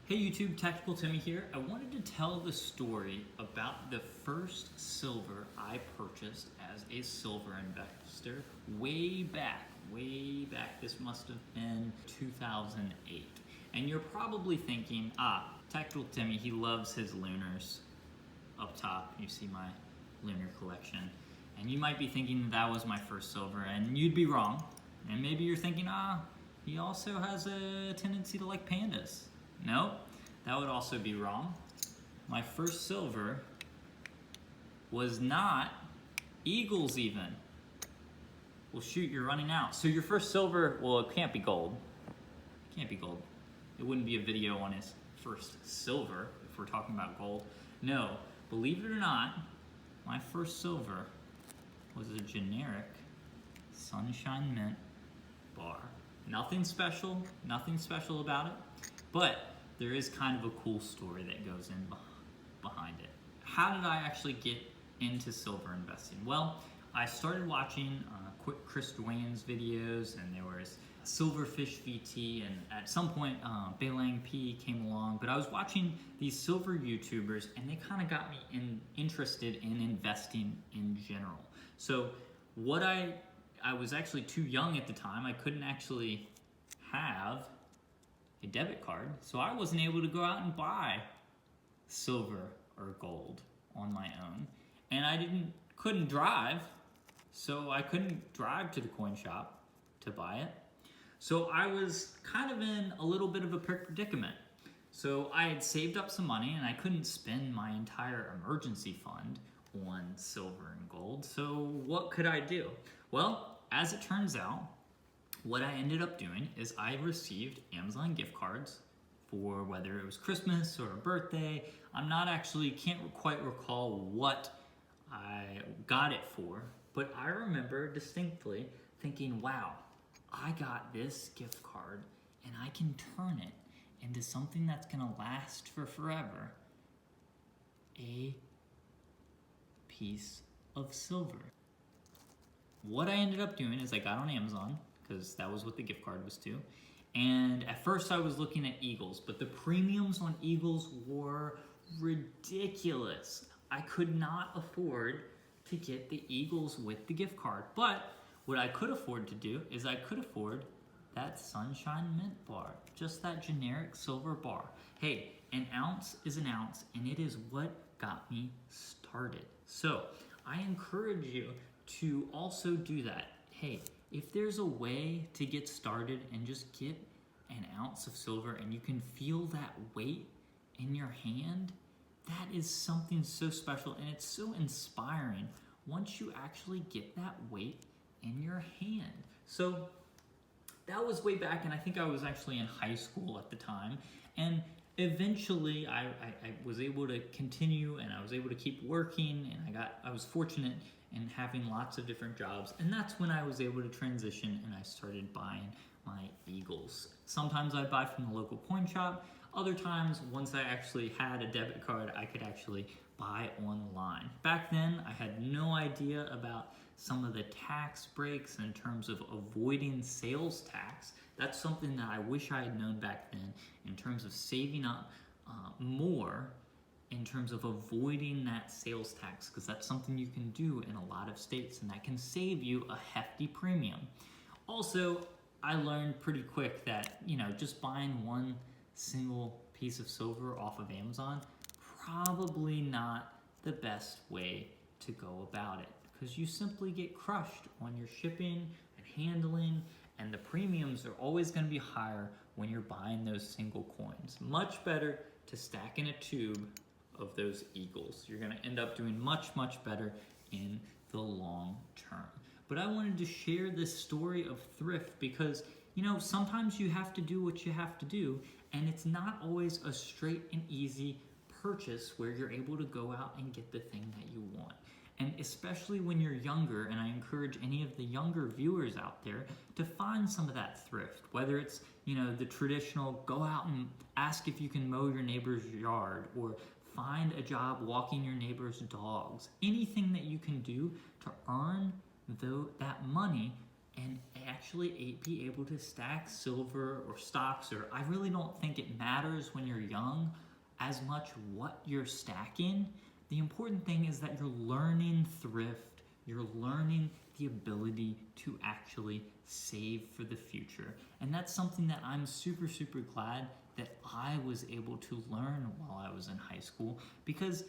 Hey YouTube, Tactical Timmy here. I wanted to tell the story about the first silver I purchased as a silver investor way back. This must have been 2008. And you're probably thinking, Tactical Timmy, he loves his lunars. Up top, you see my lunar collection. And you might be thinking that was my first silver, and you'd be wrong. And maybe you're thinking, he also has a tendency to like pandas. Nope, that would also be wrong. My first silver was not eagles even. Well shoot, you're running out. So your first silver, well, it can't be gold. It can't be gold. It wouldn't be a video on his first silver if we're talking about gold. No, believe it or not, my first silver was a generic Sunshine Mint bar. Nothing special about it. But there is kind of a cool story that goes in behind it. How did I actually get into silver investing? Well, I started watching quick Chris Duane's videos, and there was Silverfish VT, and at some point Bailang P came along, but I was watching these silver YouTubers, and they kind of got me interested in investing in general. So what I was actually too young at the time. I couldn't actually have a debit card, so I wasn't able to go out and buy silver or gold on my own, and I couldn't drive, so I couldn't drive to the coin shop to buy it. So I was kind of in a little bit of a predicament. So I had saved up some money, and I couldn't spend my entire emergency fund on silver and gold. So what could I do? Well, as it turns out, what I ended up doing is I received Amazon gift cards for whether it was Christmas or a birthday. Can't quite recall what I got it for, but I remember distinctly thinking, wow, I got this gift card and I can turn it into something that's gonna last for forever. A piece of silver. What I ended up doing is I got on Amazon, because that was what the gift card was to. And at first I was looking at eagles, but the premiums on eagles were ridiculous. I could not afford to get the eagles with the gift card. But what I could afford to do is I could afford that Sunshine Mint bar, just that generic silver bar. Hey, an ounce is an ounce, and it is what got me started. So I encourage you to also do that. Hey, if there's a way to get started and just get an ounce of silver and you can feel that weight in your hand, that is something so special, and it's so inspiring once you actually get that weight in your hand. So that was way back, and I think I was actually in high school at the time, and eventually I was able to continue, and I was able to keep working, and I was fortunate in having lots of different jobs, and that's when I was able to transition and I started buying my eagles. Sometimes I'd buy from the local coin shop. Other times, once I actually had a debit card, I could actually buy online. Back then, I had no idea about some of the tax breaks in terms of avoiding sales tax. That's something that I wish I had known back then in terms of saving up more in terms of avoiding that sales tax, because that's something you can do in a lot of states, and that can save you a hefty premium. Also, I learned pretty quick that, just buying one single piece of silver off of Amazon, probably not the best way to go about it, because you simply get crushed on your shipping and handling, and the premiums are always going to be higher when you're buying those single coins. Much better to stack in a tube of those eagles. You're going to end up doing much better in the long term. But I wanted to share this story of thrift because, sometimes you have to do what you have to do, and it's not always a straight and easy purchase where you're able to go out and get the thing that you want. And especially when you're younger, and I encourage any of the younger viewers out there to find some of that thrift, whether it's, the traditional go out and ask if you can mow your neighbor's yard, or find a job walking your neighbor's dogs. Anything that you can do to earn that money and actually be able to stack silver or stocks, or I really don't think it matters when you're young as much what you're stacking. The important thing is that you're learning thrift, you're learning the ability to actually save for the future. And that's something that I'm super, super glad that I was able to learn while I was in high school, because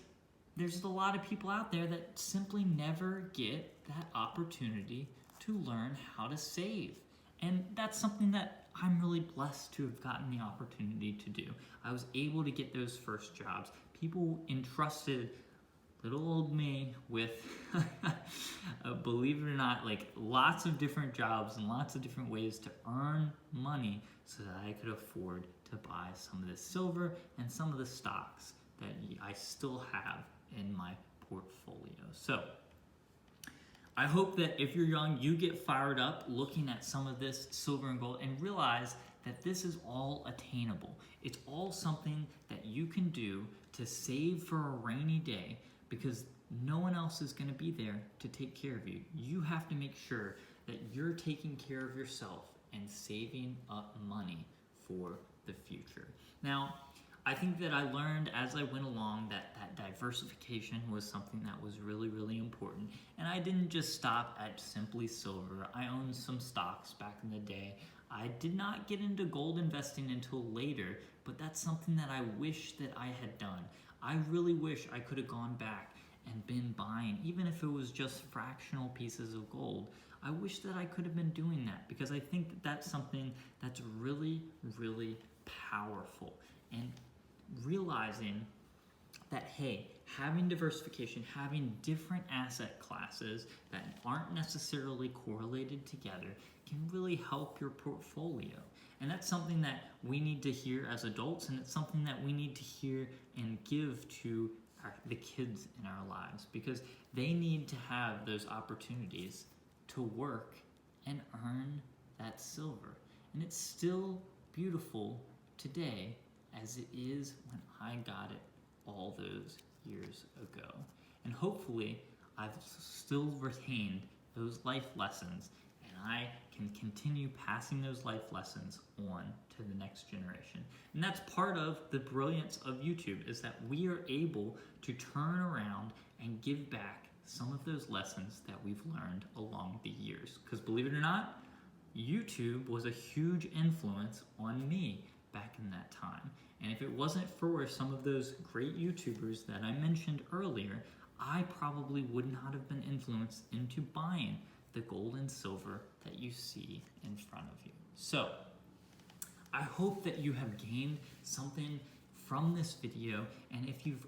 there's a lot of people out there that simply never get that opportunity to learn how to save. And that's something that I'm really blessed to have gotten the opportunity to do. I was able to get those first jobs. People entrusted little old me with, believe it or not, like lots of different jobs and lots of different ways to earn money so that I could afford to buy some of the silver and some of the stocks that I still have in my portfolio. So I hope that if you're young, you get fired up looking at some of this silver and gold and realize that this is all attainable. It's all something that you can do to save for a rainy day, because no one else is going to be there to take care of you. You have to make sure that you're taking care of yourself and saving up money for the future. Now, I think that I learned as I went along that diversification was something that was really, really important. And I didn't just stop at simply silver. I owned some stocks back in the day. I did not get into gold investing until later, but that's something that I wish that I had done. I really wish I could have gone back and been buying, even if it was just fractional pieces of gold. I wish that I could have been doing that, because I think that that's something that's really, really powerful. And realizing that, hey, having diversification, having different asset classes that aren't necessarily correlated together can really help your portfolio. And that's something that we need to hear as adults, and it's something that we need to hear and give to the kids in our lives, because they need to have those opportunities to work and earn that silver. And it's still beautiful today as it is when I got it all those years ago. And hopefully I've still retained those life lessons, and I can continue passing those life lessons on to the next generation. And that's part of the brilliance of YouTube, is that we are able to turn around and give back some of those lessons that we've learned along the years. Because believe it or not, YouTube was a huge influence on me back in that time. And if it wasn't for some of those great YouTubers that I mentioned earlier, I probably would not have been influenced into buying the gold and silver that you see in front of you. So I hope that you have gained something from this video, and if you've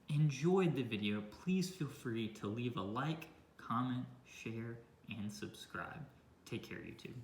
enjoyed the video, please feel free to leave a like, comment, share, and subscribe. Take care, YouTube.